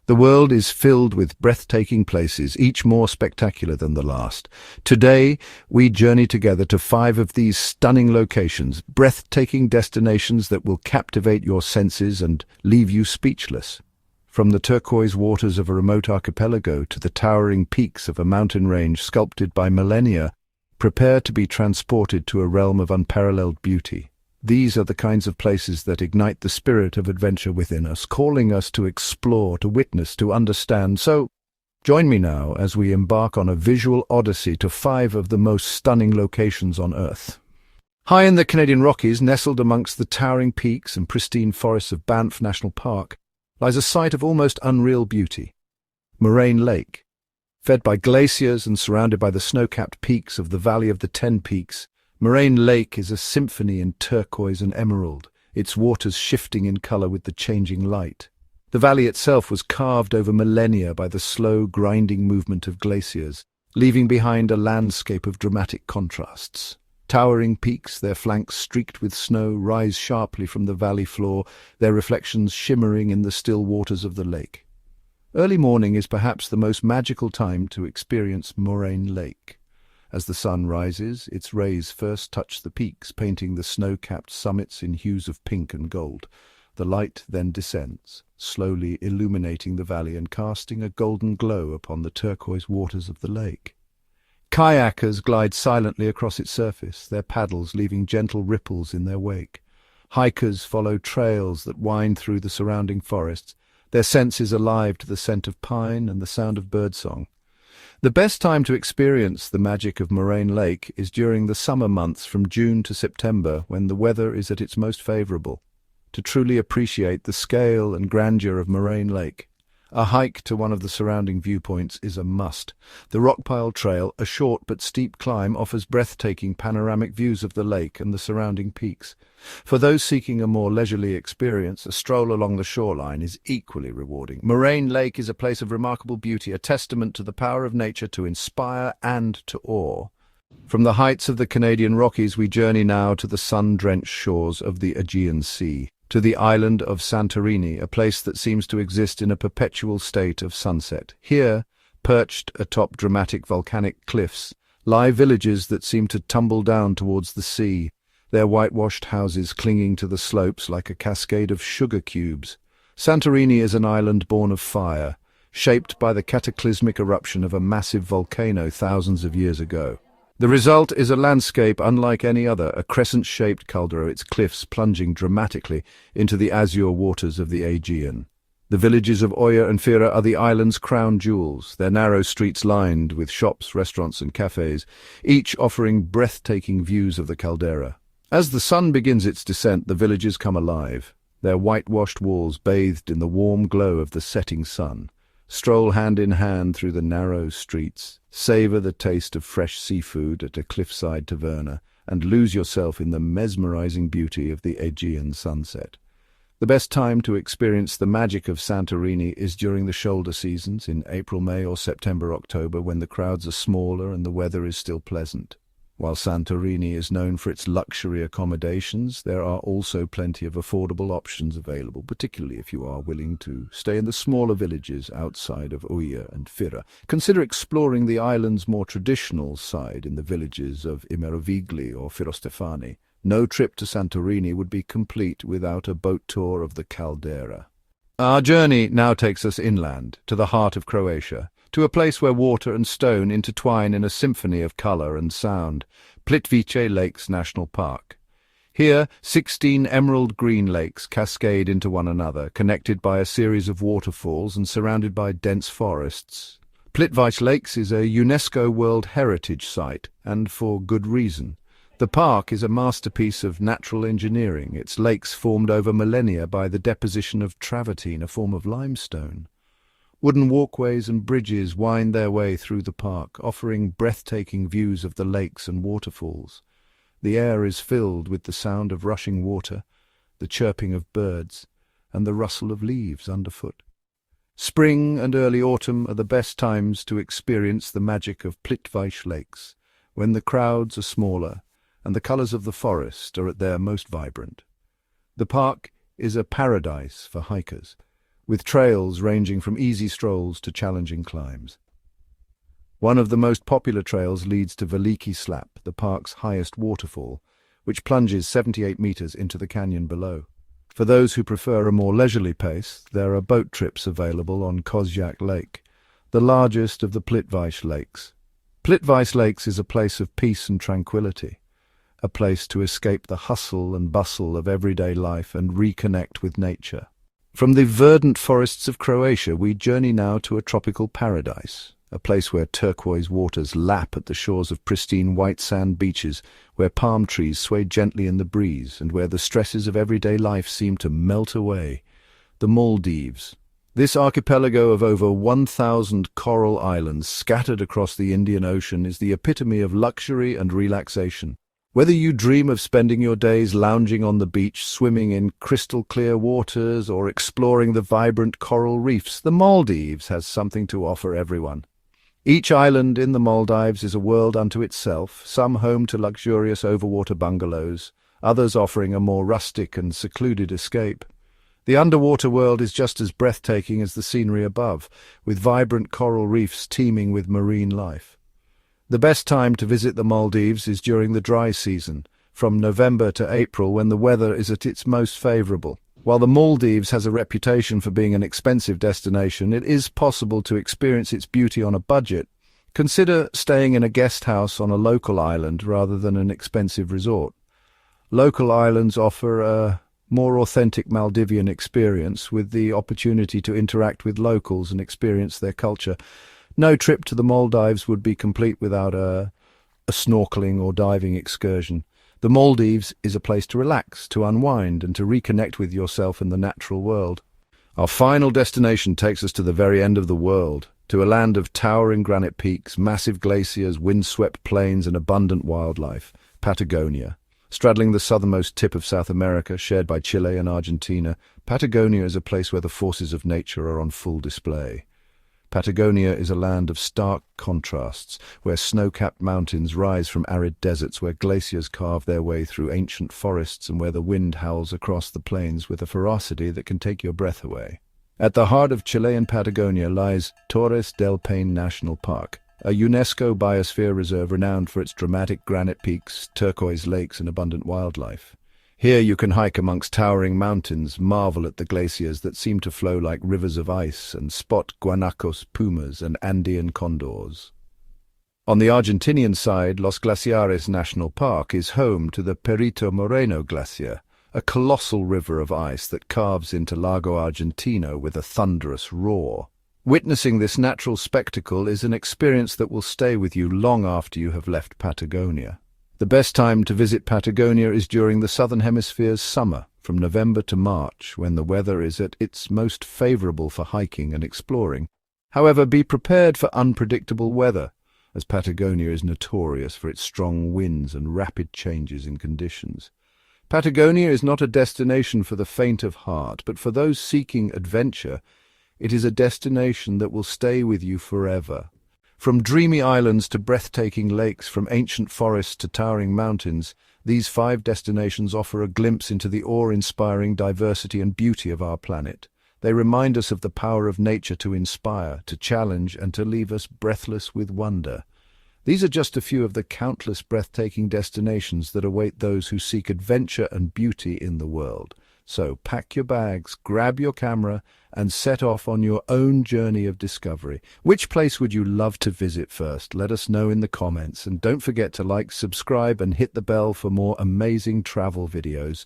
The world is filled with breathtaking places, each more spectacular than the last. Today, we journey together to 5 of these stunning locations, breathtaking destinations that will captivate your senses and leave you speechless. From the turquoise waters of a remote archipelago to the towering peaks of a mountain range sculpted by millennia, prepare to be transported to a realm of unparalleled beauty. These are the kinds of places that ignite the spirit of adventure within us, calling us to explore, to witness, to understand. So, join me now as we embark on a visual odyssey to 5 of the most stunning locations on Earth. High in the Canadian Rockies, nestled amongst the towering peaks and pristine forests of Banff National Park, lies a site of almost unreal beauty. Moraine Lake. Fed by glaciers and surrounded by the snow-capped peaks of the Valley of the Ten Peaks, Moraine Lake is a symphony in turquoise and emerald, its waters shifting in color with the changing light. The valley itself was carved over millennia by the slow, grinding movement of glaciers, leaving behind a landscape of dramatic contrasts. Towering peaks, their flanks streaked with snow, rise sharply from the valley floor, their reflections shimmering in the still waters of the lake. Early morning is perhaps the most magical time to experience Moraine Lake. As the sun rises, its rays first touch the peaks, painting the snow-capped summits in hues of pink and gold. The light then descends, slowly illuminating the valley and casting a golden glow upon the turquoise waters of the lake. Kayakers glide silently across its surface, their paddles leaving gentle ripples in their wake. Hikers follow trails that wind through the surrounding forests, their senses alive to the scent of pine and the sound of birdsong. The best time to experience the magic of Moraine Lake is during the summer months from June to September, when the weather is at its most favorable. To truly appreciate the scale and grandeur of Moraine Lake, a hike to one of the surrounding viewpoints is a must. The Rockpile Trail, a short but steep climb, offers breathtaking panoramic views of the lake and the surrounding peaks. For those seeking a more leisurely experience, a stroll along the shoreline is equally rewarding. Moraine Lake is a place of remarkable beauty, a testament to the power of nature to inspire and to awe. From the heights of the Canadian Rockies, we journey now to the sun-drenched shores of the Aegean Sea, to the island of Santorini, a place that seems to exist in a perpetual state of sunset. Here, perched atop dramatic volcanic cliffs, lie villages that seem to tumble down towards the sea, their whitewashed houses clinging to the slopes like a cascade of sugar cubes. Santorini is an island born of fire, shaped by the cataclysmic eruption of a massive volcano thousands of years ago. The result is a landscape unlike any other, a crescent-shaped caldera, its cliffs plunging dramatically into the azure waters of the Aegean. The villages of Oya and Fira are the island's crown jewels, their narrow streets lined with shops, restaurants and cafes, each offering breathtaking views of the caldera. As the sun begins its descent, the villages come alive, their whitewashed walls bathed in the warm glow of the setting sun. Stroll hand in hand through the narrow streets, savor the taste of fresh seafood at a cliffside taverna, and lose yourself in the mesmerizing beauty of the Aegean sunset. The best time to experience the magic of Santorini is during the shoulder seasons in April, May or September, October, when the crowds are smaller and the weather is still pleasant. While Santorini is known for its luxury accommodations, there are also plenty of affordable options available, particularly if you are willing to stay in the smaller villages outside of Oia and Fira. Consider exploring the island's more traditional side in the villages of Imerovigli or Firostefani. No trip to Santorini would be complete without a boat tour of the caldera. Our journey now takes us inland, to the heart of Croatia, to a place where water and stone intertwine in a symphony of color and sound, Plitvice Lakes National Park. Here, 16 emerald green lakes cascade into one another, connected by a series of waterfalls and surrounded by dense forests. Plitvice Lakes is a UNESCO World Heritage Site, and for good reason. The park is a masterpiece of natural engineering, its lakes formed over millennia by the deposition of travertine, a form of limestone. Wooden walkways and bridges wind their way through the park, offering breathtaking views of the lakes and waterfalls. The air is filled with the sound of rushing water, the chirping of birds, and the rustle of leaves underfoot. Spring and early autumn are the best times to experience the magic of Plitvice Lakes, when the crowds are smaller and the colours of the forest are at their most vibrant. The park is a paradise for hikers, with trails ranging from easy strolls to challenging climbs. One of the most popular trails leads to Veliki Slap, the park's highest waterfall, which plunges 78 meters into the canyon below. For those who prefer a more leisurely pace, there are boat trips available on Kozjak Lake, the largest of the Plitvice Lakes. Plitvice Lakes is a place of peace and tranquility, a place to escape the hustle and bustle of everyday life and reconnect with nature. From the verdant forests of Croatia, we journey now to a tropical paradise, a place where turquoise waters lap at the shores of pristine white sand beaches, where palm trees sway gently in the breeze, and where the stresses of everyday life seem to melt away. The Maldives. This archipelago of over 1,000 coral islands scattered across the Indian Ocean is the epitome of luxury and relaxation. Whether you dream of spending your days lounging on the beach, swimming in crystal-clear waters, or exploring the vibrant coral reefs, the Maldives has something to offer everyone. Each island in the Maldives is a world unto itself, some home to luxurious overwater bungalows, others offering a more rustic and secluded escape. The underwater world is just as breathtaking as the scenery above, with vibrant coral reefs teeming with marine life. The best time to visit the Maldives is during the dry season, from November to April, when the weather is at its most favorable. While the Maldives has a reputation for being an expensive destination, it is possible to experience its beauty on a budget. Consider staying in a guest house on a local island rather than an expensive resort. Local islands offer a more authentic Maldivian experience, with the opportunity to interact with locals and experience their culture. No trip to the Maldives would be complete without a snorkeling or diving excursion. The Maldives is a place to relax, to unwind, and to reconnect with yourself and the natural world. Our final destination takes us to the very end of the world, to a land of towering granite peaks, massive glaciers, windswept plains, and abundant wildlife, Patagonia. Straddling the southernmost tip of South America, shared by Chile and Argentina, Patagonia is a place where the forces of nature are on full display. Patagonia is a land of stark contrasts, where snow-capped mountains rise from arid deserts, where glaciers carve their way through ancient forests, and where the wind howls across the plains with a ferocity that can take your breath away. At the heart of Chilean Patagonia lies Torres del Paine National Park, a UNESCO biosphere reserve renowned for its dramatic granite peaks, turquoise lakes, and abundant wildlife. Here you can hike amongst towering mountains, marvel at the glaciers that seem to flow like rivers of ice, and spot guanacos pumas and Andean condors. On the Argentinian side, Los Glaciares National Park is home to the Perito Moreno Glacier, a colossal river of ice that carves into Lago Argentino with a thunderous roar. Witnessing this natural spectacle is an experience that will stay with you long after you have left Patagonia. The best time to visit Patagonia is during the Southern Hemisphere's summer, from November to March, when the weather is at its most favorable for hiking and exploring. However, be prepared for unpredictable weather, as Patagonia is notorious for its strong winds and rapid changes in conditions. Patagonia is not a destination for the faint of heart, but for those seeking adventure, it is a destination that will stay with you forever. From dreamy islands to breathtaking lakes, from ancient forests to towering mountains, these 5 destinations offer a glimpse into the awe-inspiring diversity and beauty of our planet. They remind us of the power of nature to inspire, to challenge, and to leave us breathless with wonder. These are just a few of the countless breathtaking destinations that await those who seek adventure and beauty in the world. So pack your bags, grab your camera, and set off on your own journey of discovery. Which place would you love to visit first? Let us know in the comments, and don't forget to like, subscribe, and hit the bell for more amazing travel videos.